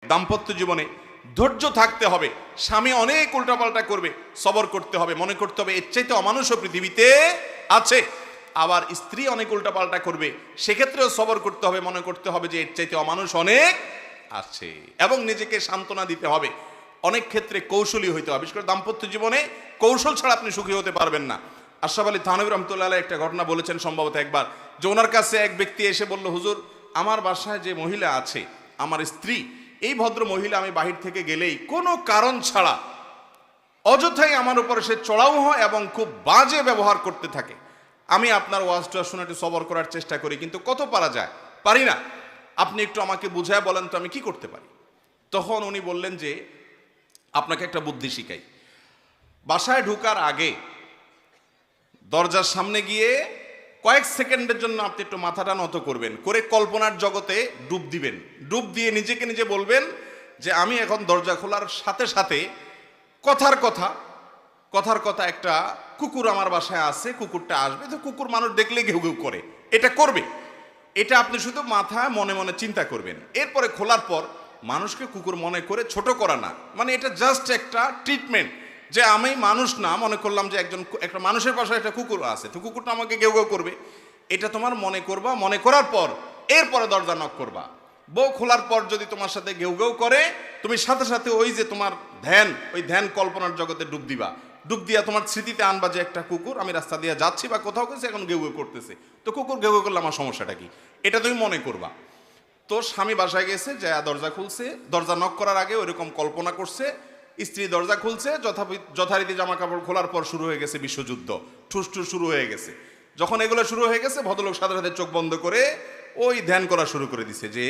দাম্পত্য জীবনে ধৈর্য থাকতে হবে। স্বামী অনেক উল্টাপাল্টা করবে, সবর করতে হবে, মনে করতে হবে এর চাইতে অমানুষও পৃথিবীতে আছে। আবার স্ত্রী অনেক উল্টাপাল্টা করবে, সেক্ষেত্রেও সবর করতে হবে, মনে করতে হবে যে এর চাইতে অমানুষ অনেক আছে, এবং নিজেকে সান্ত্বনা দিতে হবে। অনেক ক্ষেত্রে কৌশলী হইতে হবে, বিশেষ করে দাম্পত্য জীবনে কৌশল ছাড়া আপনি সুখী হতে পারবেন না। আশরাফ আলী থানভী রহমতুল্লাহ আলাইহি একটা ঘটনা বলেছেন সম্ভবত একবার, যে ওনার কাছে এক ব্যক্তি এসে বলল, হুজুর আমার বাসায় যে মহিলা আছে আমার স্ত্রী, এই ভদ্র মহিলা আমি বাহির থেকে গেলেই কোনো কারণ ছাড়া অযথাই আমার উপর সে চড়াও হয় এবং খুব বাজে ব্যবহার করতে থাকে। আমি আপনার ওয়াজটা শুনে একটু সবর করার চেষ্টা করি, কিন্তু কত পারা যায়, পারি না। আপনি একটু আমাকে বুঝায় বলেন তো আমি কি করতে পারি। তখন উনি বললেন যে আপনাকে একটা বুদ্ধি শিখাই। বাসায় ঢোকার আগে দরজার সামনে গিয়ে কয়েক সেকেন্ডের জন্য আপনি একটু মাথাটা নত করবেন, করে কল্পনার জগতে ডুব দিবেন। ডুব দিয়ে নিজেকে নিজে বলবেন যে আমি এখন দরজা খোলার সাথে সাথে কথার কথা একটা কুকুর আমার বাসায় আছে, কুকুরটা আসবে, তো কুকুর মানুষ দেখলে ঘেউ ঘেউ করে, এটা করবে। এটা আপনি শুধু মাথায় মনে মনে চিন্তা করবেন। এরপরে খোলার পর মানুষকে কুকুর মনে করে ছোট করা না, মানে এটা জাস্ট একটা ট্রিটমেন্ট, যে আমি মানুষ না, মনে করলাম যে একটা মানুষের পাশে একটা কুকুর আছে, তো কুকুরটা আমাকে ঘেউ ঘেউ করবে, এটা তোমার মনে করবা। মনে করার পর এরপরে দরজা নক করবা। বউ খোলার পর যদি তোমার সাথে ঘেউ ঘেউ করে, তুমি সাথে সাথে ওই যে তোমার ধ্যান, ওই ধ্যান কল্পনার জগতে ডুব দিবা। ডুব দিয়া তোমার স্মৃতিতে আনবা যে একটা কুকুর, আমি রাস্তা দিয়ে যাচ্ছি বা কোথাও গেছি, এখন ঘেউ ঘেউ করতেছে, তো কুকুর ঘেউ ঘেউ করলে আমার সমস্যাটা কি, এটা তুমি মনে করবা। তো স্বামী বাসায় গেছে, যা দরজা খুলছে, দরজা নক করার আগে ওইরকম কল্পনা করছে, স্ত্রী দরজা খুলছে, যথারীতি জামা কাপড় খোলার পর শুরু হয়ে গেছে বিশ্বযুদ্ধ, ঠুস ঠুস শুরু হয়ে গেছে। যখন এগুলো শুরু হয়ে গেছে, ভদ্রলোক সাথে সাথে চোখ বন্ধ করে ওই ধ্যান করা শুরু করে দিছে, যে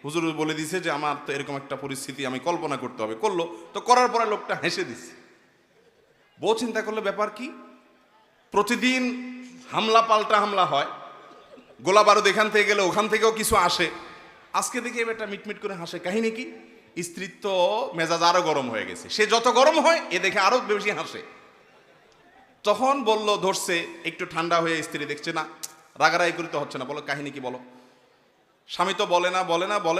হুজুর বলে দিছে যে আমার তো এরকম একটা পরিস্থিতি আমি কল্পনা করতে হবে। করলো, তো করার পরে লোকটা হেসে দিছে। বউ চিন্তা করলে ব্যাপার কি, প্রতিদিন হামলা পাল্টা হামলা হয়, গোলা বারুদ এখান থেকে গেলে ওখান থেকেও কিছু আসে, আজকে দেখি এটা মিটমিট করে হাসে, কাহিনী কি? স্ত্রীর তো মেজাজ আরো গরম হয়ে গেছে, সে যত গরম হয় এ দেখে আরো বেশি হাসে। তখন বলল, ধরছে একটু ঠান্ডা হয়ে, স্ত্রী দেখছে না রাগারাগি করতে হচ্ছে না, বলো কাহিনী কি বলো। স্বামী তো বলে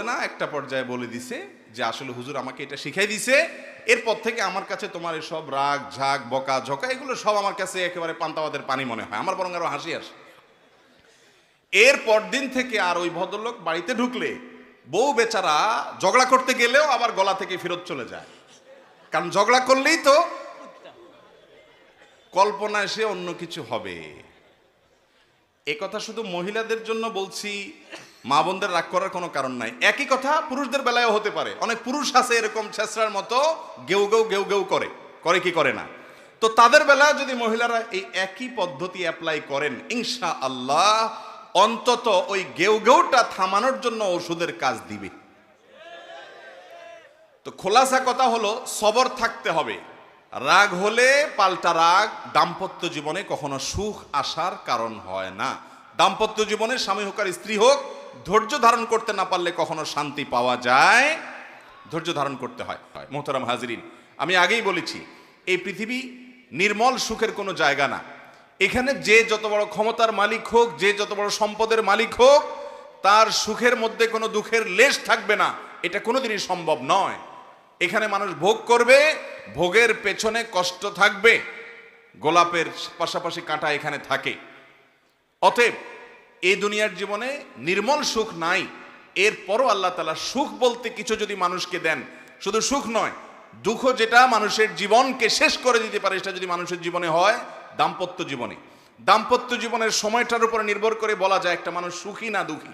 না, একটা পর্যায়ে বলে দিছে যে আসলে হুজুর আমাকে এটা শিখাই দিছে, এরপর থেকে আমার কাছে তোমার এসব রাগ ঝাগ বকা ঝকা এগুলো সব আমার কাছে একেবারে পান্তাবাদের পানি মনে হয়, আমার বরং আরো হাসি আসে। এর পরদিন থেকে আর ওই ভদ্রলোক বাড়িতে ঢুকলে বউ বেচারা ঝগড়া করতে গেলেও আবার গলা থেকে ফেরত চলে যায়, কারণ ঝগড়া করলেই তো কল্পনায় সে অন্য কিছু হবে। এ কথা শুধু মহিলাদের জন্য বলছি, মা বোনদের রাগ করার কোনো কারণ নাই। একই কথা পুরুষদের বেলায়ও হতে পারে, অনেক পুরুষ আছে এরকম ছেঁচড়ার মতো গেউ গেউ করে কি করে না, তো তাদের বেলায় যদি মহিলারা এই একই পদ্ধতি অ্যাপ্লাই করেন, ইনশাআল্লাহ অন্তত ওই গেউটা থামানোর জন্য ওষুধের কাজ দিবে। তো খোলাসা কথা হলো, সবর থাকতে হবে। রাগ হলে পাল্টা রাগ দাম্পত্য জীবনে কখনো সুখ আসার কারণ হয় না। দাম্পত্য জীবনে স্বামী হোক আর স্ত্রী হোক, ধৈর্য ধারণ করতে না পারলে কখনো শান্তি পাওয়া যায়, ধৈর্য ধারণ করতে হয়। মোহতারাম হাজরিন, আমি আগেই বলেছি এই পৃথিবী নির্মল সুখের কোনো জায়গা না। এখানে যে যত বড় ক্ষমতার মালিক হোক, যে যত বড় সম্পদের মালিক হোক, তার সুখের মধ্যে কোনো দুঃখের লেশ থাকবে না, এটা কোনোদিনই সম্ভব নয়। এখানে মানুষ ভোগ করবে, ভোগের পেছনে কষ্ট থাকবে, গোলাপের পাশাপাশি কাঁটা এখানে থাকে। অতএব এই দুনিয়ার জীবনে নির্মল সুখ নাই, এরপরও আল্লাহ তাআলা সুখ বলতে কিছু যদি মানুষকে দেন, শুধু সুখ নয়, দুঃখ যেটা মানুষের জীবনকে শেষ করে দিতে পারে, সেটা যদি মানুষের জীবনে হয় দাম্পত্য জীবনে। দাম্পত্য জীবনের সময়টার উপরে নির্ভর করে বলা যায় একটা মানুষ সুখী না দুঃখী।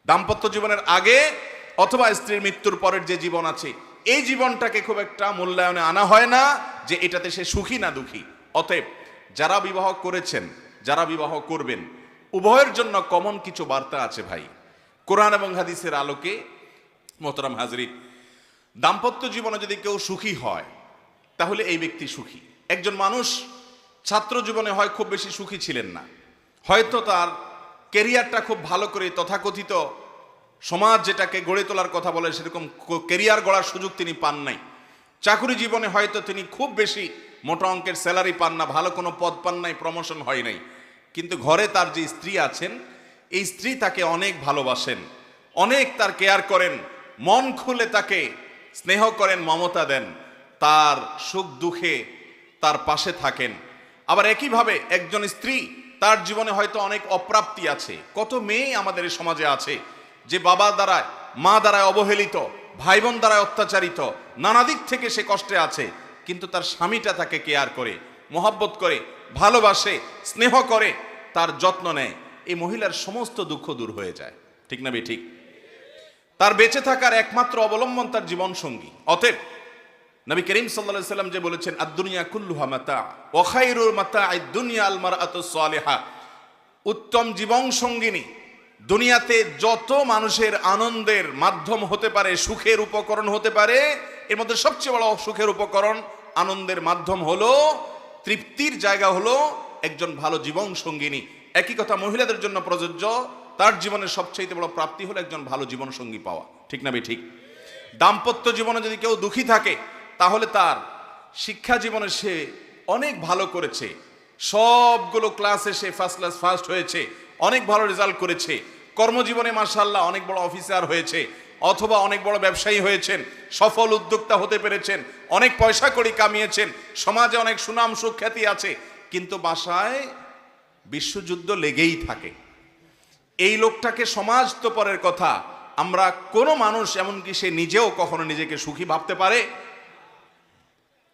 দাম্পত্য জীবনের আগে অথবা স্ত্রীর মৃত্যুর পরের যে জীবন আছে, এই জীবনটাকে খুব একটা মূল্যায়নে আনা হয় না যে এটাতে সে সুখী না দুঃখী। অতএব যারা বিবাহ করেছেন, যারা বিবাহ করবেন, উভয়ের জন্য কমন কিছু বার্তা আছে ভাই, কোরআন এবং হাদিসের আলোকে। মোহতারাম হাজরিন, দাম্পত্য জীবনে যদি কেউ সুখী হয় তাহলে এই ব্যক্তি সুখী। একজন মানুষ ছাত্র জীবনে হয় খুব বেশি সুখী ছিলেন না, হয়তো তার ক্যারিয়ারটা খুব ভালো করে তথাকথিত সমাজ যেটাকে গড়ে তোলার কথা বলে সেরকম ক্যারিয়ার গড়ার সুযোগ তিনি পান নাই। চাকরি জীবনে হয়তো তিনি খুব বেশি মোটা অঙ্কের স্যালারি পান না, ভালো কোনো পদ পান নাই, প্রমোশন হয় নাই, কিন্তু ঘরে তার যে স্ত্রী আছেন, এই স্ত্রী তাকে অনেক ভালোবাসেন, অনেক তার কেয়ার করেন, মন খুলে তাকে স্নেহ করেন, মমতা দেন, তার সুখ দুঃখে তার পাশে থাকেন। আবার একইভাবে একজন স্ত্রী, তার জীবনে হয়তো অনেক অপ্রাপ্তি আছে। কত মেয়ে আমাদের এই সমাজে আছে যে বাবা দ্বারায়, মা দ্বারায় অবহেলিত, ভাই বোন দ্বারায় অত্যাচারিত, নানা দিক থেকে সে কষ্টে আছে, কিন্তু তার স্বামীটা তাকে কেয়ার করে, মহব্বত করে, ভালোবাসে, স্নেহ করে, তার যত্ন নেয়। এই মহিলার সমস্ত দুঃখ দূর হয়ে যায়। ঠিক না ঠিক? তার বেঁচে থাকার একমাত্র অবলম্বন তার জীবন সঙ্গী। অতএব নবী করিম সাল্লাল্লাহু আলাইহি সাল্লাম যে বলেছেন, আদ-দুনিয়া কুল্লুহা মাতা ওয়া খায়রুল মাতা'আদ দুনিয়া আল মারআতুস সালিহা, উত্তম জীবন সঙ্গিনী দুনিয়াতে যত মানুষের আনন্দের মাধ্যম হতে পারে, সুখের উপকরণ হতে পারে, এর মধ্যে সবচেয়ে বড় সুখের উপকরণ, আনন্দের মাধ্যম হলো, তৃপ্তির জায়গা হলো একজন ভালো জীবন সঙ্গিনী। একই কথা মহিলাদের জন্য প্রযোজ্য। তার জীবনের সবচেয়ে বড় প্রাপ্তি হলো একজন ভালো জীবন সঙ্গী পাওয়া। ঠিক না ঠিক? দাম্পত্য জীবনে যদি কেউ দুঃখী থাকে, তাহলে তার শিক্ষা জীবনে সে অনেক ভালো করেছে, সবগুলো ক্লাসে সে ফার্স্ট ক্লাস ফার্স্ট হয়েছে, অনেক ভালো রেজাল্ট করেছে, কর্মজীবনে মাশাআল্লাহ অনেক বড় অফিসার হয়েছে, অথবা অনেক বড় ব্যবসায়ী হয়েছেন, সফল উদ্যোক্তা হতে পেরেছেন, অনেক পয়সা কড়ি কামিয়েছেন, সমাজে অনেক সুনাম সুখ্যাতি আছে, কিন্তু বাসায় বিশ্বযুদ্ধ লেগেই থাকে। এই লোকটাকে সমাজ তো পরের কথা, আমরা কোনো মানুষ, এমনকি সে নিজেও কখনো নিজেকে সুখী ভাবতে পারে?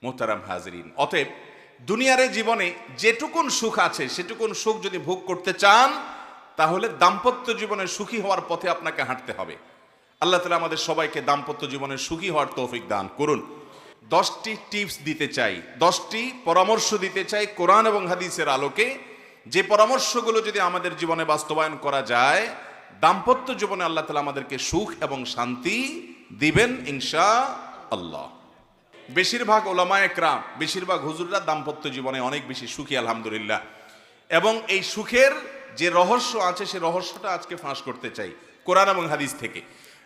মোহতারাম হাজরিন, অতএব দুনিয়ার জীবনে যেটুকুন সুখ আছে সেটুকুন সুখ যদি ভোগ করতে চান, তাহলে দাম্পত্য জীবনে সুখী হওয়ার পথে আপনাকে হাঁটতে হবে। আল্লাহ তাআলা আমাদের সবাইকে দাম্পত্য জীবনে সুখী হওয়ার তৌফিক দান করুন। 10টি টিপস দিতে চাই, 10টি পরামর্শ দিতে চাই কোরআন এবং হাদিসের আলোকে, যে পরামর্শগুলো যদি আমাদের জীবনে বাস্তবায়ন করা যায়, দাম্পত্য জীবনে আল্লাহ তাআলা আমাদেরকে সুখ এবং শান্তি দিবেন ইনশাআল্লাহ। বেশিরভাগ ওলামায়ে কেরাম, বেশিরভাগ হুজুররা দাম্পত্য জীবনে অনেক বেশি সুখী আলহামদুলিল্লাহ। এবং এই সুখের যে রহস্য আছে, সে রহস্যটা আজকে ফাঁস করতে চাই কোরআন এবং হাদিস থেকে।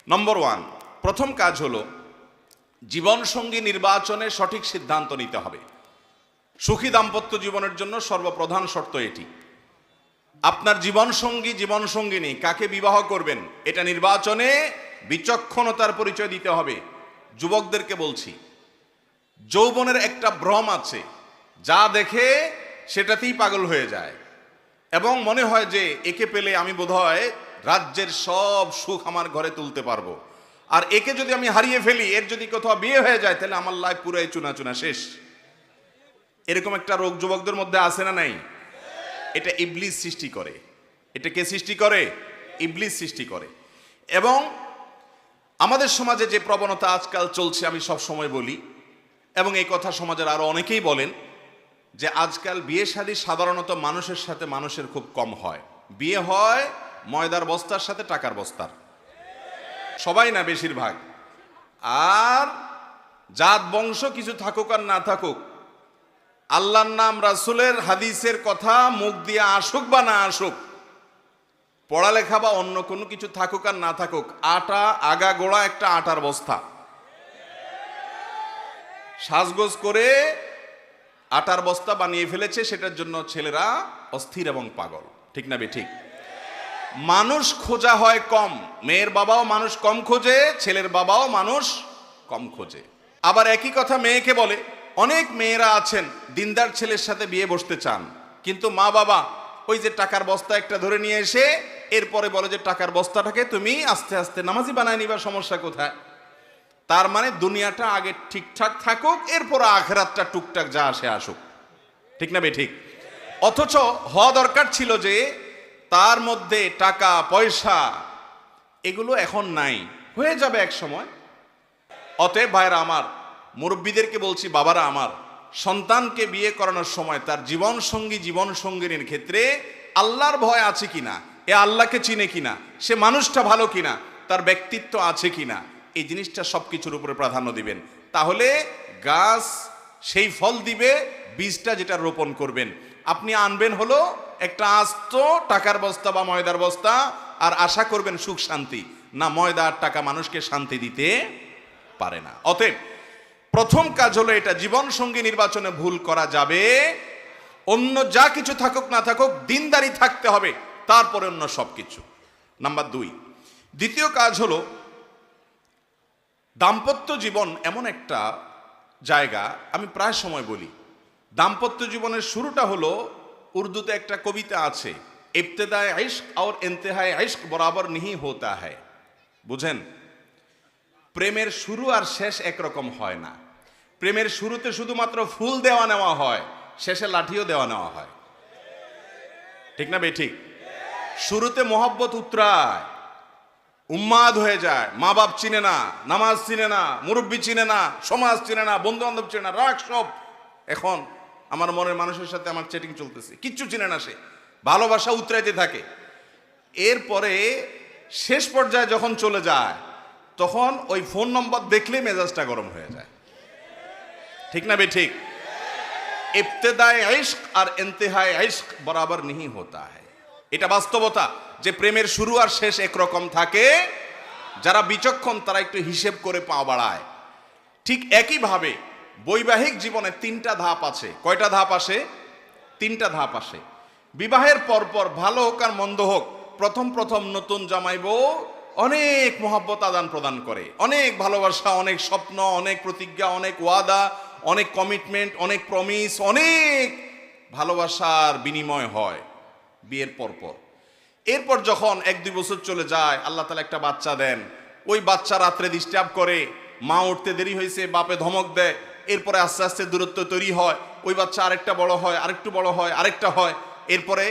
নম্বর 1, প্রথম কাজ হলো জীবন সঙ্গী নির্বাচনে সঠিক সিদ্ধান্ত নিতে হবে। সুখী দাম্পত্য জীবনের জন্য সর্বপ্রধান শর্ত এটি। আপনার জীবন সঙ্গী, জীবন সঙ্গিনী কাকে বিবাহ করবেন, এটা নির্বাচনে বিচক্ষণতার পরিচয় দিতে হবে। যুবকদেরকে বলছি, যৌবনের একটা ভ্রম আছে, যা দেখে সেটাতেই পাগল হয়ে যায় এবং মনে হয় যে একে পেলে আমি বোধহয় রাজ্যের সব সুখ আমার ঘরে তুলতে পারবো, আর একে যদি আমি হারিয়ে ফেলি, এর যদি কোথাও বিয়ে হয়ে যায়, তাহলে আমার লাইফ পুরাই চুনা চুনা শেষ। এরকম একটা রোগ যুবকদের মধ্যে আছে না নাই? এটা ইবলিস সৃষ্টি করে। এটা কে সৃষ্টি করে? ইবলিস সৃষ্টি করে। এবং আমাদের সমাজে যে প্রবণতা আজকাল চলছে, আমি সব সময় বলি, এবং এই কথা সমাজের আরো অনেকেই বলেন, যে আজকাল বিয়ে শাদী সাধারণত মানুষের সাথে মানুষের খুব কম হয়। বিয়ে হয় ময়দার বস্তার সাথে টাকার বস্তার, সবাই না, বেশিরভাগ। আর জাত বংশ কিছু থাকুক আর না থাকুক, আল্লাহর নাম, রাসূলের হাদিসের কথা মুখ দিয়ে আসুক বা না আসুক, পড়ালেখা বা অন্য কোনো কিছু থাকুক আর না থাকুক, আটা আগা গোড়া একটা আটার বস্তা, সাজগোজ করে আটার বস্তা বানিয়ে ফেলেছে। সেটার জন্য ছেলেরা অস্থির এবং পাগল। ঠিক না ঠিক? মানুষ খোঁজা হয় কম, মেয়ের বাবাও মানুষ কম খোঁজে, ছেলের বাবাও মানুষ কম খোঁজে। আবার একই কথা মেয়েকে বলে, অনেক মেয়েরা আছেন দিনদার ছেলের সাথে বিয়ে বসতে চান, কিন্তু মা বাবা ওই যে টাকার বস্তা একটা ধরে নিয়ে এসে এরপরে বলে যে টাকার বস্তাটাকে তুমি আস্তে আস্তে নামাজি বানায় নিবা, সমস্যা কোথায়? তার মানে দুনিয়াটা আগে ঠিকঠাক থাকুক, এরপর আখিরাতটা টুকটাক যা আসে আসুক। ঠিক না ঠিক? অথচ হওয়া দরকার ছিল যে তার মধ্যে টাকা পয়সা এগুলো এখন নাই, হয়ে যাবে এক সময়। অতএব ভাইরা আমার, মুরব্বীদেরকে বলছি, বাবারা আমার, সন্তানকে বিয়ে করানোর সময় তার জীবন সঙ্গী, জীবন সঙ্গিনীর ক্ষেত্রে আল্লাহর ভয় আছে কিনা, এ আল্লাহকে চিনে কিনা, সে মানুষটা ভালো কিনা, তার ব্যক্তিত্ব আছে কিনা, এই জিনিসটা সবকিছুর উপরে প্রাধান্য দিবেন। তাহলে গাছ সেই ফল দিবে, বীজটা যেটা রোপণ করবেন। আপনি আনবেন হলো একটা আস্ত টাকার বস্তা বা ময়দার বস্তা, আর আশা করবেন সুখ শান্তি। না, ময়দা আর টাকা মানুষকে শান্তি দিতে পারে না। অতএব প্রথম কাজ হলো এটা, জীবন সঙ্গী নির্বাচনে ভুল করা যাবে। অন্য যা কিছু থাকুক না থাকুক, দিনদারি থাকতে হবে, তারপরে অন্য সবকিছু। নাম্বার 2, দ্বিতীয় কাজ হলো দাম্পত্য জীবন এমন একটা জায়গা, আমি প্রায় সময় বলি, দাম্পত্য জীবনের শুরুটা হলো, উর্দুতে একটা কবিতা আছে, ইবতেদায়ে ইশক और इंतहाए इश्क बराबर नहीं होता है। বুঝেন? প্রেমের শুরু আর শেষ একরকম হয় না। প্রেমের শুরুতে শুধুমাত্র ফুল দেওয়া নেওয়া হয়, শেষে লাঠিও দেওয়া নেওয়া হয়। ঠিক না বেঠিক? শুরুতে মোহব্বত উতরায়, উন্মাদ হয়ে যায়, মা বাপ চিনে না, নামাজ চিনে না, মুরব্বী চিনে না, সমাজ চিনে না, বন্ধু বান্ধব চিনে না, রাগ সব। এখন আমার মনের মানুষের সাথে আমার চ্যাটিং চলতেছে, কিচ্ছু চিনে না, সে ভালোবাসা উতরাইতে থাকে। এরপরে শেষ পর্যায়ে যখন চলে যায়, তখন ওই ফোন নম্বর দেখলে মেজাজটা গরম হয়ে যায়। ঠিক না বেঠিক? ইবতেদায়ে ইশক আর ইন্তেহায়ে ইশক বরাবর नहीं होता है। এটা বাস্তবতা যে প্রেমের শুরু আর শেষ একরকম থাকে। যারা বিচক্ষণ তারা একটু হিসেব করে পা বাড়ায়। ঠিক একইভাবে বৈবাহিক জীবনে তিনটা ধাপ আছে। কয়টা ধাপ আসে? তিনটা ধাপ আসে। বিবাহের পরপর ভালো হোক আর মন্দ হোক, প্রথম প্রথম নতুন জামাই বউ অনেক মহব্বত আদান প্রদান করে, অনেক ভালোবাসা, অনেক স্বপ্ন, অনেক প্রতিজ্ঞা, অনেক ওয়াদা, অনেক কমিটমেন্ট, অনেক প্রমিস, অনেক ভালোবাসার বিনিময় হয় বিয়ের পরপর। এরপর যখন 1-2 বছর চলে যায়, আল্লাহ তাআলা একটা বাচ্চা দেন। ওই বাচ্চা রাত্রে ডিস্টার্ব করে, মা উঠতে দেরি হয়েছে, বাপে ধমক দেয়। এরপরে আস্তে আস্তে দূরত্ব তৈরি হয়, ওই বাচ্চা আরেকটা বড় হয়, আরেকটু বড় হয়, আরেকটা হয়। এরপরে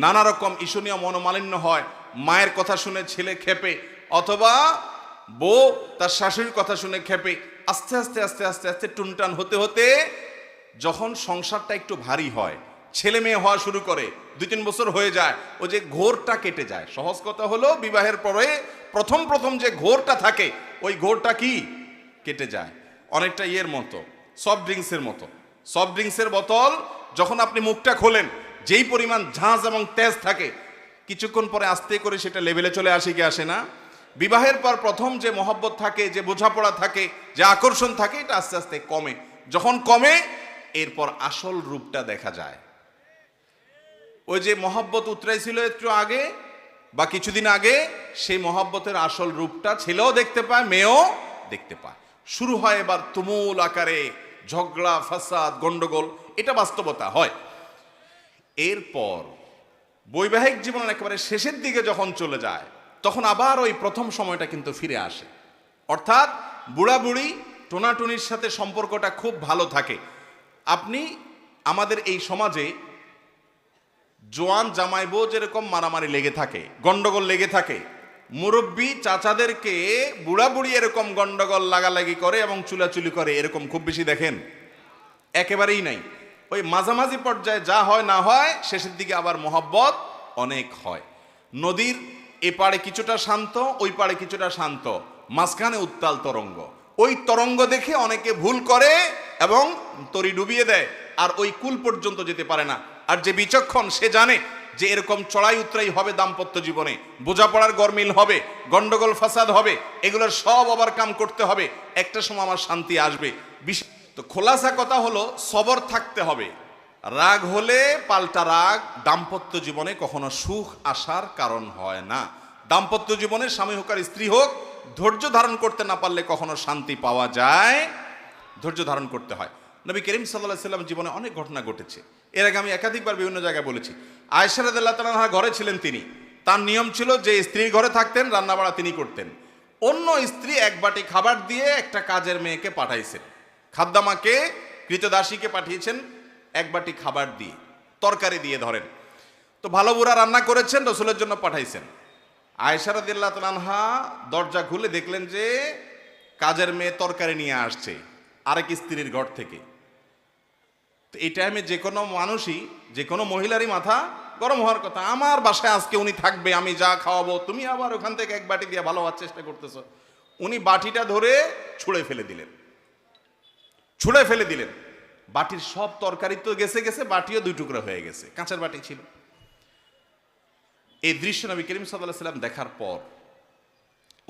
নানা রকম ঈর্ষণীয় মনোমালিন্য হয়। মায়ের কথা শুনে ছেলে খেপে, অথবা বউ তার শাশুড়ির কথা শুনে খেপে। আস্তে আস্তে আস্তে আস্তে আস্তে টুনটান হতে হতে যখন সংসারটা একটু ভারী হয়, ছেলে মেয়ে হওয়া শুরু করে, 2-3 বছর হয়ে যায়, ও যে ঘোরটা কেটে যায়। সহজ কথা হলো, বিবাহের পরে প্রথম প্রথম যে ঘোরটা থাকে, ওই ঘোরটা কি কেটে যায়। অনেকটা ইয়ের মতো, সফট ড্রিঙ্কসের মতো। সফট ড্রিঙ্কসের বোতল যখন আপনি মুখটা খোলেন, যেই পরিমাণ ঝাঁজ এবং তেজ থাকে, কিছুক্ষণ পরে আস্তে করে সেটা লেভেলে চলে আসে কি আসে না? বিবাহের পর প্রথম যে মহব্বত থাকে, যে বোঝাপড়া থাকে, যে আকর্ষণ থাকে, এটা আস্তে আস্তে কমে। যখন কমে, এরপর আসল রূপটা দেখা যায়। ওই যে মহব্বত উতরাইছিল একটু আগে বা কিছুদিন আগে, সেই মহব্বতের আসল রূপটা ছেলেও দেখতে পায়, মেয়েও দেখতে পায়। শুরু হয় এবার তুমুল আকারে ঝগড়া, ফাসাদ, গন্ডগোল। এটা বাস্তবতা হয়। এরপর বৈবাহিক জীবনের একেবারে শেষের দিকে যখন চলে যায়, তখন আবার ওই প্রথম সময়টা কিন্তু ফিরে আসে। অর্থাৎ বুড়া বুড়ি টোনাটুনির সাথে সম্পর্কটা খুব ভালো থাকে। আপনি আমাদের এই সমাজে জোয়ান জামাই বউ যেরকম মারামারি লেগে থাকে, গন্ডগোল লেগে থাকে, মুরব্বী চাচাদেরকে বুড়া বুড়ি এরকম গন্ডগোল লাগালাগি করে এবং চুলাচুলি করে, এরকম খুব বেশি দেখেন? একেবারেই নাই। ওই মাঝামাঝি পর্যায়ে যা হয় না হয়, শেষের দিকে আবার মহব্বত অনেক হয়। নদীর এপারে কিছুটা শান্ত, ওই পারে কিছুটা শান্ত, মাঝখানে উত্তাল তরঙ্গ। ওই তরঙ্গ দেখে অনেকে ভুল করে এবং তরি ডুবিয়ে দেয়, আর ওই কুল পর্যন্ত যেতে পারে না। আর যে বিচক্ষণ, সে জানে যে এরকম চড়াই উতরাই হবে দাম্পত্য জীবনে, বোঝাপড়ার গরমিল হবে, গন্ডগোল ফাসাদ হবে, এগুলোর সব ওভারকাম করতে হবে, একটা সময় আমার শান্তি আসবে। তো খোলাসা কথা হলো, সবর থাকতে হবে। রাগ হলে পাল্টা রাগ দাম্পত্য জীবনে কখনো সুখ আসার কারণ হয় না। দাম্পত্য জীবনে স্বামী হোক আর স্ত্রী হোক, ধৈর্য ধারণ করতে না পারলে কখনো শান্তি পাওয়া যায়, ধৈর্য ধারণ করতে হয়। নবী করিম সাল্লাল্লাহু আলাইহি সাল্লাম জীবনে অনেক ঘটনা ঘটেছে। এর আগে আমি একাধিকবার বিভিন্ন জায়গায় বলেছি। আয়েশা রাদিয়াল্লাহু তাআলা আনহা ঘরে ছিলেন, তিনি, তার নিয়ম ছিল যে স্ত্রীর ঘরে থাকতেন, রান্নাবাড়া তিনি করতেন। অন্য স্ত্রী এক বাটি খাবার দিয়ে একটা কাজের মেয়েকে পাঠাইছেন, খাদ্দামাকে, কৃতদাসীকে পাঠিয়েছেন এক বাটি খাবার দিয়ে, তরকারি দিয়ে ধরেন। তো ভালো বুড়া রান্না করেছেন, রসুলের জন্য পাঠাইছেন। আয়েশা রাদিয়াল্লাহু তাআলা আনহা দরজা খুলে দেখলেন যে কাজের মেয়ে তরকারি নিয়ে আসছে আরেক স্ত্রীর ঘর থেকে। তো এই টাইমে যে কোনো মানুষই, যে কোনো মহিলারই মাথা গরম হওয়ার কথা। আমার বাসায় আজকে উনি থাকবে, আমি যা খাওয়াবো, তুমি আবার ওখান থেকে এক বাটি দিয়ে ভালো হওয়ার চেষ্টা করতেছ। উনি বাটিটা ধরে ছুঁড়ে ফেলে দিলেন, ছুঁড়ে ফেলে দিলেন। বাটির সব তরকারি তো গেছে গেছে, বাটিও 2 টুকরা হয়ে গেছে, কাঁচের বাটি ছিল। এই দৃশ্য নবী করিম সাল্লাল্লাহু আলাইহি সাল্লাম দেখার পর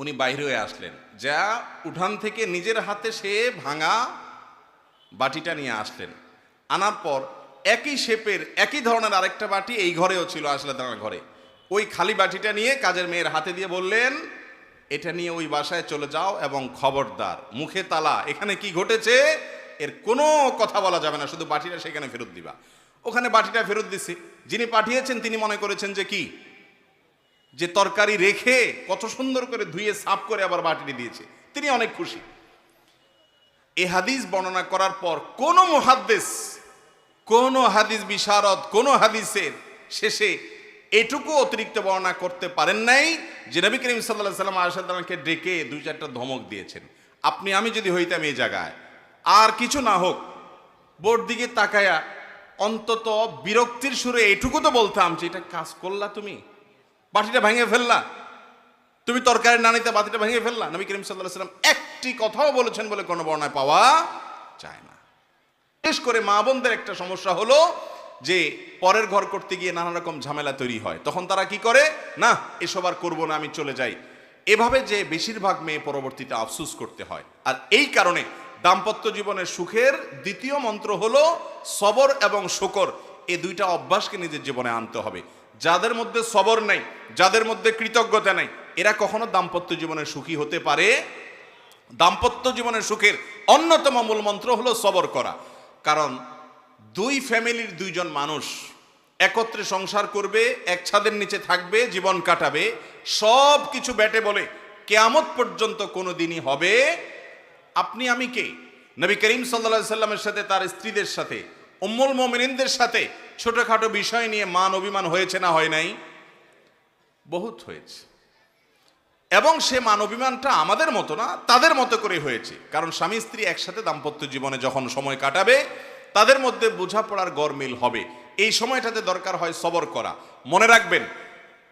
উনি বাইরে হয়ে আসলেন, যা উঠান থেকে নিজের হাতে সে ভাঙা বাটিটা নিয়ে আসলেন। আনার পর একই শেপের, একই ধরনের আরেকটা বাটি এই ঘরেও ছিল, আসলে তার ঘরে। ওই খালি বাটিটা নিয়ে কাজের মেয়ের হাতে দিয়ে বললেন, এটা নিয়ে ওই বাসায় চলে যাও এবং খবরদার মুখে তালা, এখানে কি ঘটেছে এর কোনো কথা বলা যাবে না, শুধু বাটিটা সেখানে ফেরত দিবা। ওখানে বাটিটা ফেরত দিছে, যিনি পাঠিয়েছেন তিনি মনে করেছেন যে কি, যে তরকারি রেখে কত সুন্দর করে ধুয়ে সাফ করে আবার বাটিটি দিয়েছে, তিনি অনেক খুশি। এই হাদিস বর্ণনা করার পর কোন মুহাদ্দিস, কোন হাদিস বিশারদ, কোন হাদিসের শেষে এটুকু অতিরিক্ত বর্ণনা করতে পারেন নাই যে নবী করিম সাল্লাল্লাহু আলাইহি ওয়াসাল্লাম আয়েশা রাদিয়াল্লাহু আনহাকে ডেকে দুই চারটা ধমক দিয়েছেন। আপনি আমি যদি হইতাম এই জায়গায়, আর কিছু না হোক বোর দিকে তাকায়া অন্তত বিরক্তির সুরে এটুকু তো বলতাম যে এটা কাজ করলা, তুমি বাটিটা ভেঙে ফেললা, তুমি তরকারি না নিতে বাটিটা ভেঙে ফেললা। নবী করিম সাল্লাল্লাহু আলাইহি ওয়াসাল্লাম একটি কথাও বলেছেন বলে কোনো বর্ণনায় পাওয়া যায় না। বিশেষ করে মা বোনদের একটা সমস্যা হলো যে পরের ঘর করতে গিয়ে নানা রকম ঝামেলা তৈরি হয়, তখন তারা কি করে, না এসব আর করবো না, আমি চলে যাই। এভাবে যে বেশিরভাগ মেয়ে পরবর্তীতে আফসোস করতে হয়। আর এই কারণে দাম্পত্য জীবনের সুখের দ্বিতীয় মন্ত্র হলো সবর এবং শুকর। এই দুইটা অভ্যাসকে নিজের জীবনে আনতে হবে। যাদের মধ্যে সবর নাই, যাদের মধ্যে কৃতজ্ঞতা নাই, এরা কখনো দাম্পত্য জীবনে সুখী হতে পারে। দাম্পত্য জীবনের সুখের অন্যতম মূল মন্ত্র হলো সবর করা। কারণ দুই ফ্যামিলির দুইজন মানুষ একত্রে সংসার করবে, এক ছাদের নিচে থাকবে, জীবন কাটাবে, সব কিছু ব্যাটে বলে কিয়ামত পর্যন্ত কোনো দিনই হবে। আপনি আমি কে? নবী করিম সাল্লাল্লাহু আলাইহি সাল্লামের সাথে, তার স্ত্রীদের সাথে, উম্মুল মুমিনিনদের সাথে ছোটখাটো বিষয় নিয়ে মান অভিমান হয়েছে না হয় নাই? বহুত হয়েছে। এবং সে মান অভিমানটা আমাদের মতো না, তাদের মতো করে হয়েছে। কারণ স্বামী স্ত্রী একসাথে দাম্পত্য জীবনে যখন সময় কাটাবে, তাদের মধ্যে বোঝাপড়ার গরমিল হবে। এই সময়টাতে দরকার হয় সবর করা। মনে রাখবেন,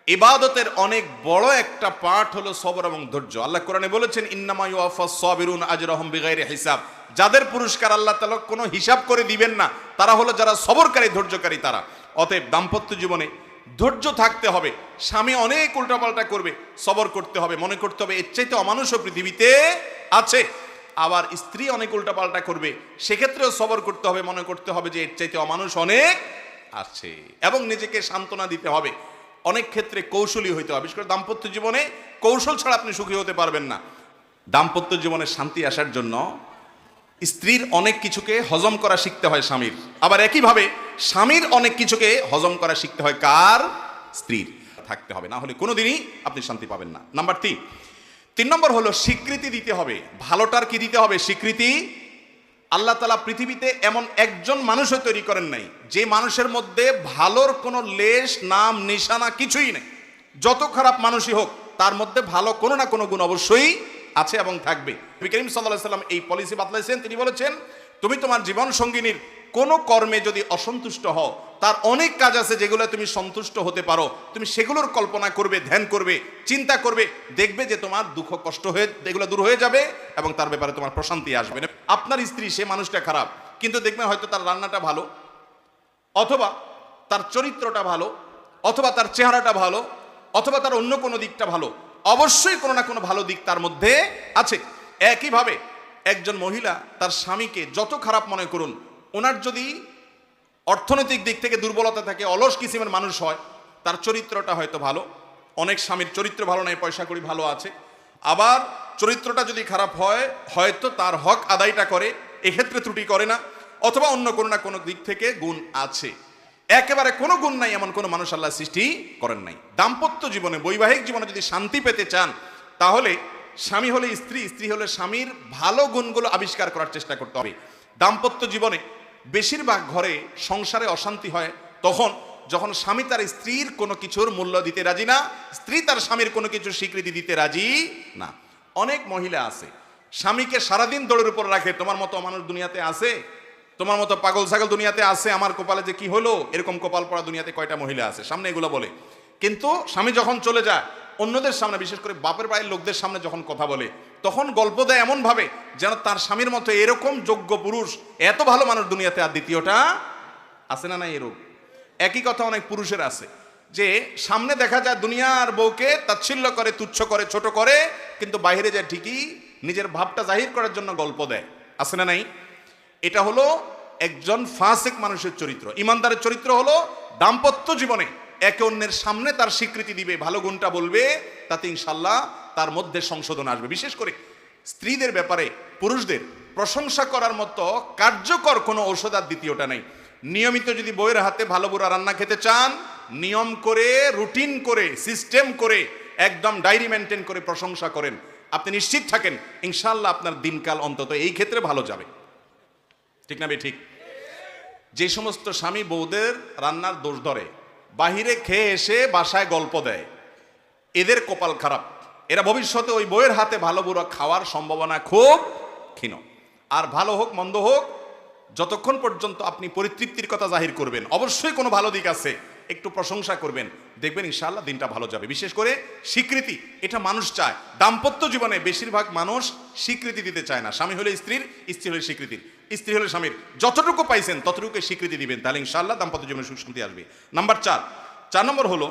ইবাদতের অনেক বড় একটা পার্ট হলো সবর এবং ধৈর্য। আল্লাহ কোরআনে বলেছেন, ইন্নামা ইউওয়াফাস সাবিরুন আজরাহুম বিগাইরি হিসাব। যাদের পুরস্কার আল্লাহ তাআলা কোনো হিসাব করে দিবেন না, তারা হলো যারা সবরকারী, ধৈর্যকারী তারা। অতএব দাম্পত্য জীবনে ধৈর্য থাকতে হবে। স্বামী অনেক উল্টাপাল্টা করবে, সবর করতে হবে, মনে করতে হবে এর চাইতে অমানুষও পৃথিবীতে আছে। আবার স্ত্রী অনেক উল্টাপাল্টা করবে, সেক্ষেত্রেও সবর করতে হবে, মনে করতে হবে যে এর চাইতে অমানুষ অনেক আছে, এবং নিজেকে সান্ত্বনা দিতে হবে। অনেক ক্ষেত্রে কৌশলী হইতে হবে। বিশেষ করে দাম্পত্য জীবনে কৌশল ছাড়া আপনি সুখী হতে পারবেন না। দাম্পত্য জীবনে শান্তি আসার জন্য স্ত্রীর অনেক কিছুকে হজম করা শিখতে হয় স্বামীর, আবার একইভাবে স্বামীর অনেক কিছুকে হজম করা শিখতে হয় কার? স্ত্রীর। থাকতে হবে, না হলে কোনোদিনই আপনি শান্তি পাবেন না। নাম্বার 3 নম্বর হলো স্বীকৃতি দিতে হবে। ভালোটার কি দিতে হবে? স্বীকৃতি। আল্লাহ তাআলা পৃথিবীতে এমন একজন মানুষও তৈরি করেন নাই যে মানুষের মধ্যে ভালোর কোনো লেশ, নাম, নিশানা কিছুই নেই। যত খারাপ মানুষই হোক, তার মধ্যে ভালো কোনো না কোনো গুণ অবশ্যই আছে এবং থাকবে। নবী করিম সাল্লাল্লাহু আলাইহি ওয়াসাল্লাম এই পলিসি বাতলাইছেন। তিনি বলেছেন, তুমি তোমার জীবন সঙ্গিনীর কোনো কর্মে যদি অসন্তুষ্ট হও, তার অনেক কাজ আছে যেগুলো তুমি সন্তুষ্ট হতে পারো, তুমি সেগুলোর কল্পনা করবে, ধ্যান করবে, চিন্তা করবে, দেখবে যে তোমার দুঃখ কষ্ট হয়ে এগুলো দূর হয়ে যাবে এবং তার ব্যাপারে তোমার প্রশান্তি আসবে। আপনার স্ত্রী, সে মানুষটা খারাপ, কিন্তু দেখবেন হয়তো তার রান্নাটা ভালো, অথবা তার চরিত্রটা ভালো, অথবা তার চেহারাটা ভালো, অথবা তার অন্য কোনো দিকটা ভালো। অবশ্যই কোনো না কোনো ভালো দিক তার মধ্যে আছে। একইভাবে একজন মহিলা তার স্বামীকে যত খারাপ মনে করুন, ওনার যদি অর্থনৈতিক দিক থেকে দুর্বলতা থাকে, অলস কিসিমের মানুষ হয়, তার চরিত্রটা হয়তো ভালো। অনেক স্বামীর চরিত্র ভালো নাই, পয়সা কড়ি ভালো আছে। আবার চরিত্রটা যদি খারাপ হয়, হয়তো তার হক আদায়টা করে, এক্ষেত্রে ত্রুটি করে না, অথবা অন্য কোনো না কোনো দিক থেকে গুণ আছে। একেবারে কোনো গুণ নাই এমন কোনো মানুষ আল্লাহ সৃষ্টি করেন নাই। দাম্পত্য জীবনে, বৈবাহিক জীবনে যদি শান্তি পেতে চান, তাহলে স্বামী হলে স্ত্রী, স্ত্রী হলে স্বামীর ভালো গুণগুলো আবিষ্কার করার চেষ্টা করতে হবে। দাম্পত্য জীবনে বেশিরভাগ ঘরে সংসারে অশান্তি হয় তখন যখন স্বামী তার স্ত্রীর কোনো কিছুর মূল্য দিতে রাজি না, স্ত্রী তার স্বামীর কোনো কিছুর স্বীকৃতি দিতে রাজি না। অনেক মহিলা আছে স্বামীকে সারাদিন দৌড়ের উপর রাখে, তোমার মতো মানুষ দুনিয়াতে আছে? তোমার মতো পাগল ছাগল দুনিয়াতে আছে? আমার কপালে যে কি হলো, এরকম কপাল পড়া দুনিয়াতে কয়টা মহিলা আছে? সামনে এগুলো বলে। কিন্তু স্বামী যখন চলে যায়, অন্যদের সামনে, বিশেষ করে বাপের বাড়ির লোকদের সামনে যখন কথা বলে, তখন গল্প দেয় এমন ভাবে যেন তার স্বামীর মতো এরকম যোগ্য পুরুষ, এত ভালো মানুষ দুনিয়াতে আর দ্বিতীয়টা আছে না। নাই এরকম একই কথা অনেক পুরুষের আছে, যে সামনে দেখা যায় দুনিয়ার বউকে তাচ্ছিল্য করে, তুচ্ছ করে, ছোট করে, কিন্তু বাইরে যায় ঠিকই নিজের ভাবটা জাহির করার জন্য গল্প দেয়। আছে না নাই? এটা হলো একজন ফাসিক মানুষের চরিত্র। ইমানদারের চরিত্র হলো দাম্পত্য জীবনে একে অন্যের সামনে তার স্বীকৃতি দিবে, ভালো গুণটা বলবে, তাতে ইনশাল্লাহ তার মধ্যে সংশোধন আসবে। বিশেষ করে স্ত্রীদের ব্যাপারে পুরুষদের প্রশংসা করার মতো কার্যকর কোনো ঔষধ আর দ্বিতীয়টা নেই। নিয়মিত যদি বউয়ের হাতে ভালো বুড়া রান্না খেতে চান, নিয়ম করে, রুটিন করে, সিস্টেম করে, একদম ডায়েরি মেনটেন করে প্রশংসা করেন, আপনি নিশ্চিত থাকেন ইনশাআল্লাহ আপনার দিনকাল অন্তত এই ক্ষেত্রে ভালো যাবে। ঠিক না ঠিক? যে সমস্ত স্বামী বউদের রান্নার দোষ ধরে, বাহিরে খেয়ে এসে বাসায় গল্প দেয়, এদের কপাল খারাপ। এরা ভবিষ্যতে ওই বউয়ের হাতে ভালো বুড়ো খাওয়ার সম্ভাবনা খুব ক্ষীণ। আর ভালো হোক মন্দ হোক, যতক্ষণ পর্যন্ত আপনি পরিতৃপ্তির কথা জাহির করবেন, অবশ্যই কোনো ভালো দিক আছে, একটু প্রশংসা করবেন, দেখবেন ইনশাআল্লাহ দিনটা ভালো যাবে। বিশেষ করে স্বীকৃতি, এটা মানুষ চায়। দাম্পত্য জীবনে বেশিরভাগ মানুষ স্বীকৃতি দিতে চায় না। স্বামী হলে স্ত্রীর, স্ত্রী হলে স্বীকৃতির, স্ত্রী হলে স্বামীর। যতটুকু পাইছেন ততটুকু স্বীকৃতি দিবেন, তাহলে ইনশাআল্লাহ দাম্পত্য জীবনে সুখ শান্তি আসবে। নাম্বার 4 নম্বর হলো,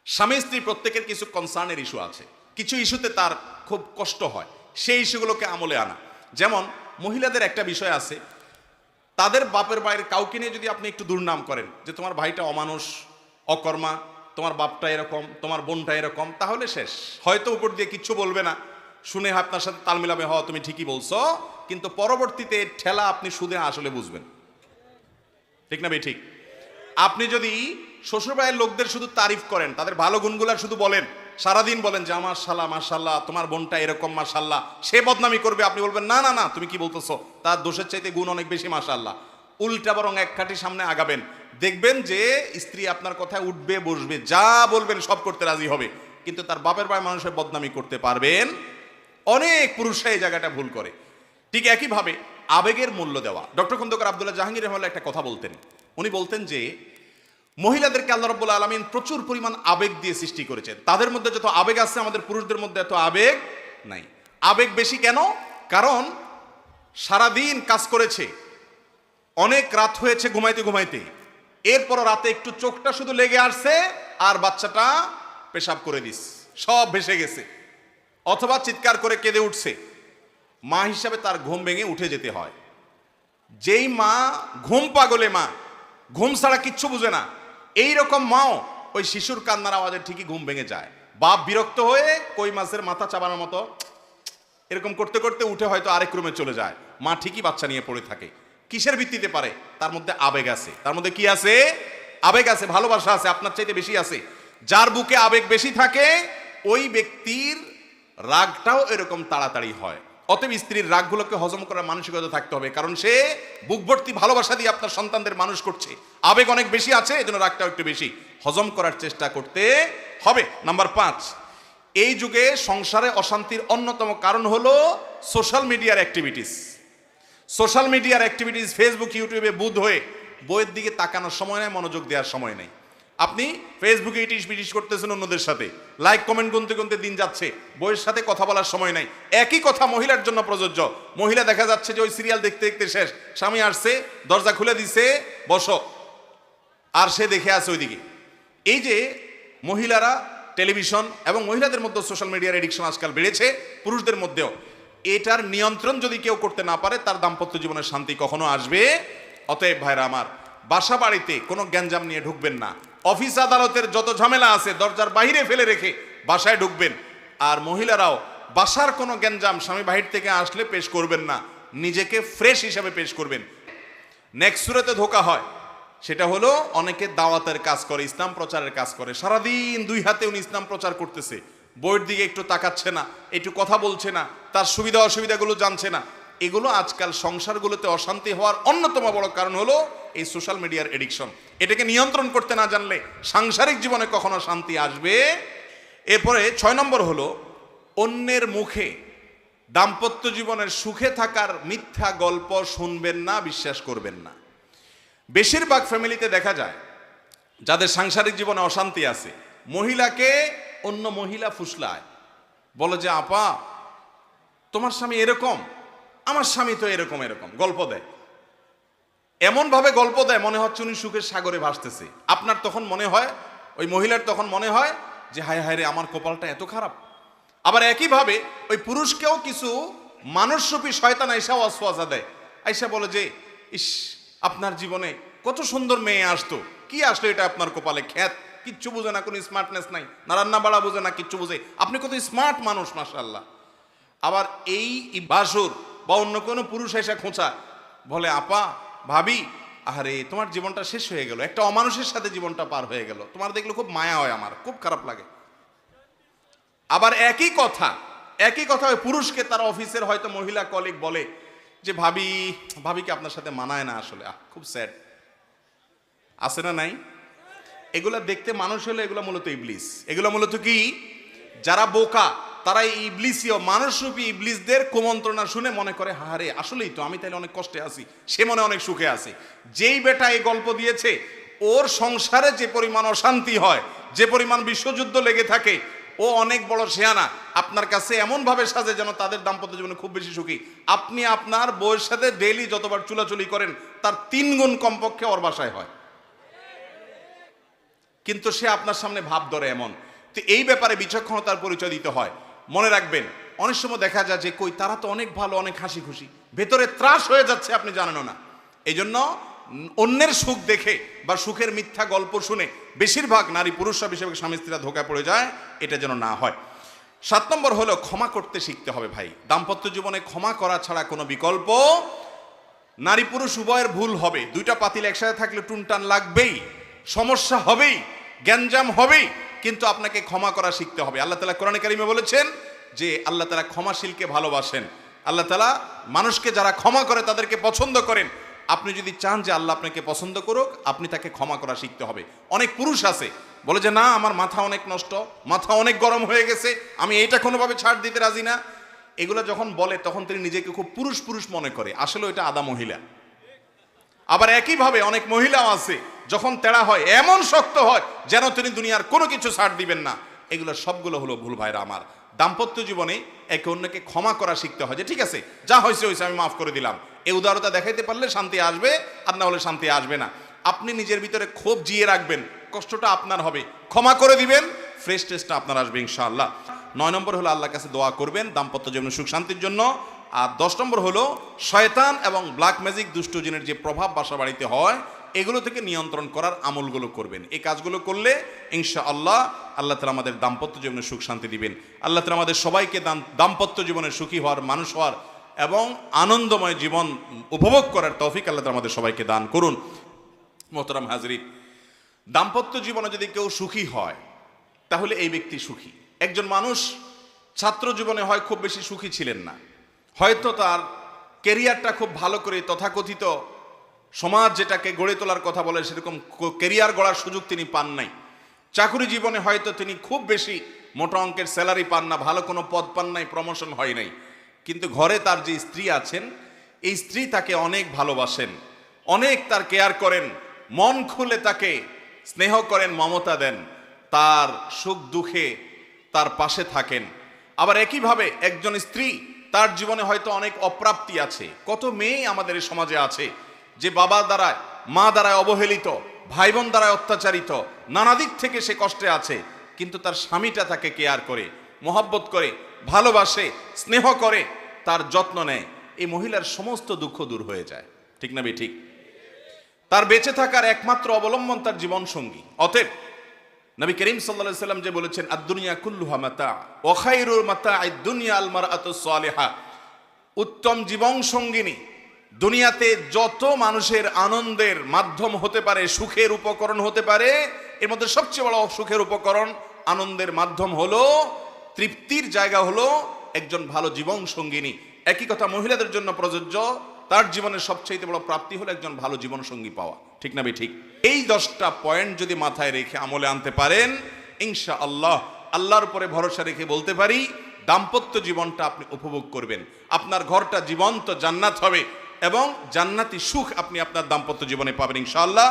স্বামী স্ত্রী প্রত্যেকের কিছু কনসার্নের ইস্যু আছে, কিছু ইস্যুতে তার খুব কষ্ট হয়, সেই ইস্যুগুলোকে আমলে আনা। যেমন মহিলাদের একটা বিষয় আছে, তাদের বাপের বাইরে কাউকে নিয়ে যদি আপনি একটু দুর্নাম করেন যে তোমার ভাইটা অমানুষ, অকর্মা, তোমার বাপটা এরকম, তোমার বোনটা এরকম, তাহলে শেষ। হয়তো উপর দিয়ে কিচ্ছু বলবে না, শুনে আপনার সাথে তাল মিলাবে, হওয়া তুমি ঠিকই বলছো, কিন্তু পরবর্তীতে ঠেলা আপনি সুদে আসলে বুঝবেন। ঠিক না ঠিক? আপনি যদি শ্বশুর ভাইয়ের লোকদের শুধু তারিফ করেন, তাদের ভালো গুণগুলা শুধু বলেন, সারাদিন বলেন যে মাশাআল্লাহ মাশাআল্লাহ তোমার বোনটা এরকম মাশাআল্লাহ, সে বদনামি করবে, আপনি বলবেন না না না তুমি কি বলতেছো, তার দোষের চাইতে গুণ অনেক বেশি মাশাআল্লাহ। উল্টা বরং এক কাঠি সামনে আগাবেন, দেখবেন যে স্ত্রী আপনার কথায় উঠবে বসবে, যা বলবেন সব করতে রাজি হবে, কিন্তু তার বাপের ভাই মানুষের বদনামি করতে পারবেন। অনেক পুরুষরা এই জায়গাটা ভুল করে। ঠিক একইভাবে আবেগের মূল্য দেওয়া। ডক্টর খন্দকার আব্দুল্লাহ জাহাঙ্গীর রহমানুল্লাহ একটা কথা বলতেন, উনি বলতেন যে মহিলাদেরকে আল্লাহ রাব্বুল আলামিন প্রচুর পরিমাণ আবেগ দিয়ে সৃষ্টি করেছেন। তাদের মধ্যে যত আবেগ আছে আমাদের পুরুষদের মধ্যে এত আবেগ নাই। আবেগ বেশি কেন? কারণ সারাদিন কাজ করেছে, অনেক রাত হয়েছে ঘুমাইতে ঘুমাইতে, এরপর রাতে একটু চোখটা শুধু লেগে আসছে আর বাচ্চাটা পেশাব করে দিস, সব ভেসে গেছে, অথবা চিৎকার করে কেঁদে উঠছে। মা হিসাবে তার ঘুম ভেঙে উঠে যেতে হয়। যেই মা ঘুম পাগলে মা, ঘুম ছাড়া কিচ্ছু বুঝে না, এই রকম মাও ওই শিশুর কান্নার আওয়াজে ঠিকই ঘুম ভেঙে যায়। বাপ বিরক্ত হয়ে কই মাছের মাথা চাবানোর মতো এরকম করতে করতে উঠে হয়তো আরেক রুমে চলে যায়, মা ঠিকই বাচ্চা নিয়ে পড়ে থাকে। কিসের ভিত্তিতে পারে? তার মধ্যে আবেগ আছে। তার মধ্যে কি আছে? আবেগ আছে, ভালোবাসা আছে, আপনার চাইতে বেশি আছে। যার বুকে আবেগ বেশি থাকে ওই ব্যক্তির রাগটাও এরকম তাড়াতাড়ি হয়। অতএব স্ত্রীর রাগগুলোকে হজম করার মানসিকতা থাকতে হবে, কারণ সে বুক ভর্তি ভালোবাসা দিয়ে আপনার সন্তানদের মানুষ করছে, আবেগ অনেক বেশি আছে, এজন্য রাগটাও একটু বেশি। হজম করার চেষ্টা করতে হবে। নাম্বার 5, এই যুগে সংসারে অশান্তির অন্যতম কারণ হলো সোশ্যাল মিডিয়ার অ্যাক্টিভিটিস। সোশ্যাল মিডিয়ার অ্যাক্টিভিটিস, ফেসবুক ইউটিউবে বুধ হয়ে বইয়ের দিকে তাকানোর সময় নেই, মনোযোগ দেওয়ার সময় নেই। আপনি ফেসবুকে ইটিস পিটিস করতেছেন অন্যদের সাথে, লাইক কমেন্ট গুনতে গুনতে দিন যাচ্ছে, বইয়ের সাথে কথা বলার সময় নাই। একই কথা মহিলার জন্য প্রযোজ্য। মহিলা দেখা যাচ্ছে যে ওই সিরিয়াল দেখতে দেখতে শেষ, স্বামী আসছে, দরজা খুলে দিছে, বসো, আর সে দেখে আছে ওইদিকে। এই যে মহিলারা টেলিভিশন এবং মহিলাদের মধ্যে সোশ্যাল মিডিয়ার এডিকশন আজকাল বেড়েছে, পুরুষদের মধ্যেও। এটার নিয়ন্ত্রণ যদি কেউ করতে না পারে তার দাম্পত্য জীবনের শান্তি কখনো আসবে। অতএব ভাইরা আমার, বাসা বাড়িতে কোনো গ্যাঞ্জাম নিয়ে ঢুকবেন না। অফিস আদালতের যত ঝামেলা আছে দরজার বাইরে ফেলে রেখে বাসায় ঢুকবেন। আর মহিলারাও বাসার কোনো গ্যাঞ্জাম স্বামী বাহির থেকে আসলে পেশ করবেন না, নিজেকে ফ্রেশ হিসাবে পেশ করবেন। নেক্সট সুরাতে ধোকা হয়, সেটা হলো অনেকে দাওয়াতের কাজ করে, ইসলাম প্রচারের কাজ করে, সারাদিন 2 হাতে উনি ইসলাম প্রচার করতেছে, বইয়ের দিকে একটু তাকাচ্ছে না, একটু কথা বলছে না, তার সুবিধা অসুবিধাগুলো জানছে না। এগুলো আজকাল সংসারগুলোতে অশান্তি হওয়ার অন্যতম বড় কারণ হলো এই সোশ্যাল মিডিয়ার এডিকশন। এটাকে নিয়ন্ত্রণ করতে না জানলে সাংসারিক জীবনে কখনো শান্তি আসবে। এরপরে 6 নম্বর হলো, অন্যের মুখে দাম্পত্য জীবনের সুখে থাকার মিথ্যা গল্প শুনবেন না, বিশ্বাস করবেন না। বেশিরভাগ ফ্যামিলিতে দেখা যায় যাদের সাংসারিক জীবনে অশান্তি আছে, মহিলাকে অন্য মহিলা ফুসলায়, বলে যে আপা তোমার স্বামী এরকম, আমার স্বামী তো এরকম এরকম, গল্প দেয়। এমন ভাবে গল্প দেয় মনে হচ্ছে উনি সুখের সাগরে ভাসতেছে। আপনার তখন মনে হয়, ওই মহিলার তখন মনে হয় যে হায় হায় রে, আমার কপালটা এত খারাপ। আবার একইভাবে ওই পুরুষকেও কিছু মানুষরূপী শয়তান আইসা ওয়াসওয়াসা দেয়, আইসা বলে যে ইস, আপনার জীবনে কত সুন্দর মেয়ে আসতো, কি আসলো এটা আপনার কপালে, খ্যাত কিচ্ছু বোঝে না, কোনো স্মার্টনেস নাই, না রান্না বাড়া বোঝে না, কিচ্ছু বোঝে। আপনি কত স্মার্ট মানুষ, মাশাআল্লাহ। আবার এই বাসুর বা অন্য কোনো পুরুষ এসে খোঁচা বলে, আপা ভাবি আরে তোমার জীবনটা শেষ হয়ে গেল, একটা অমানুষের সাথে জীবনটা পার হয়ে গেল, তোমার দেখলে খুব মায়া হয়, আমার খুব খারাপ লাগে। আবার একই কথা ওই পুরুষকে তার অফিসের হয়তো মহিলা কলিগ বলে যে ভাবিকে আপনার সাথে মানায় না, আসলে খুব স্যাড। আছে না নাই? এগুলা দেখতে মানুষ হলে এগুলো মূলত ইবলিস। এগুলো মূলত কি? যারা বোকা তারা এই ইবলিসীয় মানুষরূপী ইবলিসদের কুমন্ত্রণা শুনে মনে করে, হারে আসলেই তো আমি তাহলে অনেক কষ্টে আছি, সে মনে অনেক সুখে আছে। যেই বেটা এই গল্প দিয়েছে, ওর সংসারে যে পরিমাণ অশান্তি হয়, যে পরিমাণ বিশ্বযুদ্ধ লেগে থাকে, ও অনেক বড় শেয়ানা। আপনার কাছে এমন ভাবে সাজে যেন তাদের দাম্পত্য জীবনে খুব বেশি সুখী। আপনি আপনার বউয়ের সাথে ডেইলি যতবার চুলাচুলি করেন তার 3 গুণ কমপক্ষে ওর বাসায় হয়, কিন্তু সে আপনার সামনে ভাব ধরে এমন। তো এই ব্যাপারে বিচক্ষণতার পরিচয় দিতে হয়। মনে রাখবেন, অনেক সময় দেখা যায় যে কই তারা তো অনেক ভালো, অনেক হাসি খুশি, ভেতরে ত্রাস হয়ে যাচ্ছে, আপনি জানেনও না। এই জন্য অন্যের সুখ দেখে বা সুখের মিথ্যা গল্প শুনে বেশিরভাগ নারী পুরুষরা, বেশিরভাগ স্বামী স্ত্রীরা ধোঁকা পড়ে যায়, এটা যেন না হয়। 7 নম্বর হলো ক্ষমা করতে শিখতে হবে ভাই। দাম্পত্য জীবনে ক্ষমা করা ছাড়া কোনো বিকল্প, নারী পুরুষ উভয়ের ভুল হবে, 2টা পাতিল একসাথে থাকলে টুনটান লাগবেই, সমস্যা হবেই, গ্যাঞ্জাম হবেই, কিন্তু আপনাকে ক্ষমা করা শিখতে হবে। আল্লাহ তাআলা কোরআনে কারিমে বলেছেন যে আল্লাহ তাআলা ক্ষমাশীলকে ভালোবাসেন। আল্লাহ তাআলা মানুষকে যারা ক্ষমা করে তাদেরকে পছন্দ করেন। আপনি যদি চান যে আল্লাহ আপনাকে পছন্দ করুক, আপনি তাকে ক্ষমা করা শিখতে হবে। অনেক পুরুষ আছে বলে যে না, আমার মাথা অনেক নষ্ট, মাথা অনেক গরম হয়ে গেছে, আমি এটা কোনোভাবে ছাড় দিতে রাজি না। এগুলো যখন বলে তখন তিনি নিজেকে খুব পুরুষ পুরুষ মনে করে, আসলে এটা আদা মহিলা। আবার একইভাবে অনেক মহিলাও আছে, যখন তেড়া হয় এমন শক্ত হয় যেন তিনি দুনিয়ার কোনো কিছু ছাড় দিবেন না। এগুলো সবগুলো হলো ভুল ভাইরা আমার। দাম্পত্য জীবনে একে অন্যকে ক্ষমা করা শিখতে হয়, যে ঠিক আছে যা হয়েছে হয়েছে, আমি মাফ করে দিলাম। এই উদারতা দেখাইতে পারলে শান্তি আসবে, আর না হলে শান্তি আসবে না। আপনি নিজের ভিতরে ক্ষোভ জিয়ে রাখবেন, কষ্টটা আপনার হবে, ক্ষমা করে দিবেন, ফ্রেশ টেস্টটা আপনার আসবে ইনশাআল্লাহ। 9 নম্বর হলো আল্লাহর কাছে দোয়া করবেন দাম্পত্য জীবনে সুখ শান্তির জন্য। আর 10 নম্বর হলো শয়তান এবং ব্ল্যাক ম্যাজিক, দুষ্ট জিনের যে প্রভাব বাসা বাড়িতে হয়, এগুলো থেকে নিয়ন্ত্রণ করার আমলগুলো করবেন। এই কাজগুলো করলে ইনশাআল্লাহ আল্লাহ তাআলা আমাদের দাম্পত্য জীবনে সুখ শান্তি দিবেন। আল্লাহ তাআলা আমাদের সবাইকে দাম্পত্য জীবনে সুখী হওয়ার, মানুষ হওয়ার এবং আনন্দময় জীবন উপভোগ করার তৌফিক আল্লাহ তাআলা আমাদের সবাইকে দান করুন। মোহতারাম হাজরিন, দাম্পত্য জীবনে যদি কেউ সুখী হয় তাহলে এই ব্যক্তি সুখী। একজন মানুষ ছাত্র জীবনে হয় খুব বেশি সুখী ছিলেন না, হয়তো তার ক্যারিয়ারটা খুব ভালো করে তথাকথিত সমাজ যেটাকে গড়ে তোলার কথা বলে সেরকম ক্যারিয়ার গড়ার সুযোগ তিনি পান নাই। চাকরি জীবনে হয়তো তিনি খুব বেশি মোটা অঙ্কের স্যালারি পান না, ভালো কোনো পদ পান নাই, প্রমোশন হয় নাই, কিন্তু ঘরে তার যে স্ত্রী আছেন, এই স্ত্রী তাকে অনেক ভালোবাসেন, অনেক তার কেয়ার করেন, মন খুলে তাকে স্নেহ করেন, মমতা দেন, তার সুখ দুঃখে তার পাশে থাকেন। আবার একইভাবে একজন স্ত্রী, তার জীবনে হয়তো অনেক অপ্রাপ্তি আছে। কত মেয়ে আমাদের এই সমাজে আছে যে বাবা দ্বারায়, মা দ্বারায় অবহেলিত, ভাই বোন দ্বারায় অত্যাচারিত, নানা দিক থেকে সে কষ্টে আছে, কিন্তু তার স্বামীটা তাকে কেয়ার করে, মহব্বত করে, ভালোবাসে, স্নেহ করে, তার যত্ন নেয়। এই মহিলার সমস্ত দুঃখ দূর হয়ে যায়, ঠিক না ঠিক? তার বেঁচে থাকার একমাত্র অবলম্বন তার জীবন সঙ্গী। অতএব নবী করিম সাল্লাল্লাহু আলাইহি সাল্লাম যে বলেছেন, আদ-দুনিয়া কুল্লুহা মাতা ওয়া খায়রুল মাতা'আদ দুনিয়া আল মারআতুস সালিহা, উত্তম জীবন সঙ্গিনী দুনিয়াতে যত মানুষের আনন্দের মাধ্যম হতে পারে, সুখের উপকরণ হতে পারে, এর মধ্যে সবচেয়ে বড় সুখের উপকরণ, আনন্দের মাধ্যম হলো, তৃপ্তির জায়গা হলো একজন ভালো জীবন সঙ্গিনী। একই কথা মহিলাদের জন্য প্রযোজ্য, তার জীবনের সবচেয়ে বড় প্রাপ্তি হলো একজন ভালো জীবন সঙ্গী পাওয়া, ঠিক না ঠিক? এই 10টা পয়েন্ট যদি মাথায় রেখে আমলে আনতে পারেন, ইনশাআল্লাহ আল্লাহর উপরে ভরসা রেখে বলতে পারি দাম্পত্য জীবনটা আপনি উপভোগ করবেন, আপনার ঘরটা জীবন্ত জান্নাত হবে এবং জান্নাতি সুখ আপনি আপনার দাম্পত্য জীবনে পাবেন ইনশাআল্লাহ।